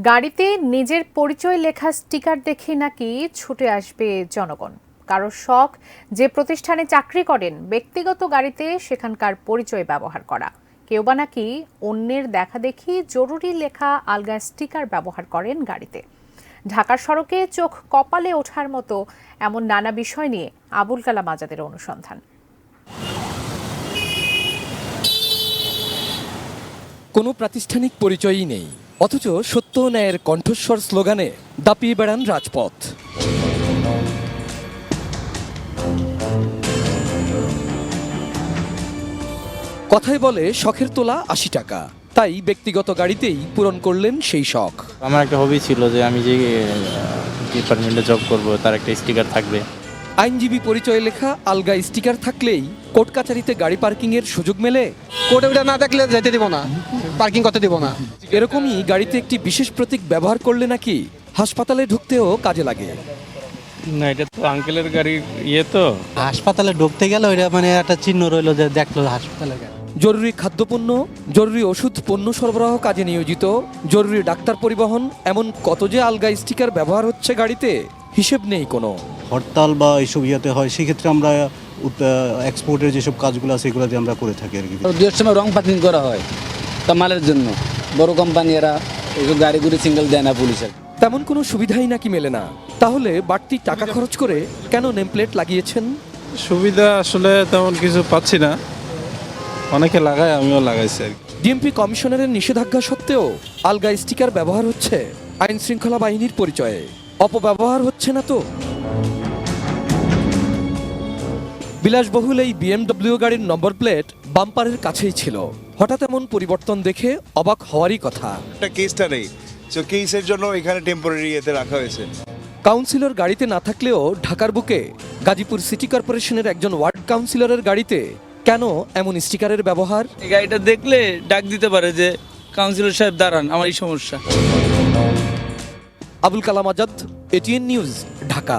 গাড়িতে নিজের পরিচয় লেখা স্টিকার দেখে নাকি ছুটে আসবে জনগণ। কারো শখ যে প্রতিষ্ঠানে চাকরি করেন ব্যক্তিগত গাড়িতে সেখানকার পরিচয় ব্যবহার করা, কেউ বা নাকি অন্যের দেখাদেখি জরুরি লেখা আলগা স্টিকার ব্যবহার করেন গাড়িতে। ঢাকার সড়কে চোখ কপালে ওঠার মতো এমন নানা বিষয় নিয়ে আবুল কালাম আজাদের অনুসন্ধান। কোনো প্রাতিষ্ঠানিক পরিচয়ই নেই, অথচ সত্য ও ন্যায়ের কণ্ঠস্বর স্লোগানে দাপিয়ে বেড়ান রাজপথ। কথায় বলে শখের তোলা ৮০ টাকা, তাই ব্যক্তিগত গাড়িতেই পূরণ করলেন সেই শখ। আমার একটা হবি ছিল যে আমি যে ডিপার্টমেন্টে জব করব তার একটা স্টিকার থাকবে। আইনজীবী পরিচয় লেখা আলগা স্টিকার থাকলেই কোর্ট কাছারিতে গাড়ি পার্কিং এর সুযোগ মেলে। কোর্টে ওটা না দেখলে যেতে দিব না, পার্কিং করতে দিব না। এরকমই গাড়িতে একটি বিশেষ প্রতীক ব্যবহার করলে নাকি হাসপাতালে ঢুকতেও কাজে লাগে। না, এটা তো আঙ্কেলের গাড়ির তো হাসপাতালে ঢুকতে গেলে ওইটা মানে একটা চিহ্ন রইলো যে দেখলো হাসপাতালের গাড়ি। জরুরি খাদ্যপণ্য, জরুরি ওষুধ পণ্য সরবরাহ কাজে নিয়োজিত, জরুরি ডাক্তার পরিবহন, এমন কত যে আলগা স্টিকার ব্যবহার হচ্ছে গাড়িতে, হিসেব নেই কোনো। হরতাল বা এইসব ইয়েতে হয়, সেক্ষেত্রে আমরা এক্সপোর্টের যেসব কাজগুলো আছে এগুলো দিয়ে আমরা করে থাকি আর কি। দুই সময় রং পার্কিং করা হয় তা মালের জন্য, বড় কোম্পানি এরা এইসব গাড়িগুলি সিঙ্গেল দেয় না পুলিশের। তেমন কোনো সুবিধাই নাকি মেলে না, তাহলে বাড়তি টাকা খরচ করে কেন নেমপ্লেট লাগিয়েছেন? সুবিধা আসলে তেমন কিছু পাচ্ছি না, অনেকে লাগায়, আমিও লাগাইছি আর কি। ডিএমপি কমিশনারের নিষেধাজ্ঞা সত্ত্বেও আলগা স্টিকার ব্যবহার হচ্ছে আইন শৃঙ্খলা বাহিনীর পরিচয়ে। অপব্যবহার হচ্ছে না তো? বিলাসবহুল এই বিএমডব্লিউ গাড়ির নম্বর প্লেট বাম্পারের কাছেই ছিল। হঠাৎ এমন পরিবর্তন দেখে অবাক হওয়ারই কথা। কেসটা নেই, তো কেসের জন্য এখানে টেম্পোরারি এতে রাখা হয়েছে। কাউন্সিলর গাড়িতে না থাকলেও ঢাকার বুকে গাজীপুর সিটি কর্পোরেশনের একজন ওয়ার্ড কাউন্সিলরের গাড়িতে কেন এমন স্টিকারের ব্যবহার? এই গাড়িটা দেখলে ডাক দিতে পারে যে কাউন্সিলর সাহেব দাঁড়ান, আমার এই সমস্যা। Abul Kalam Azad, ATN news, Dhaka.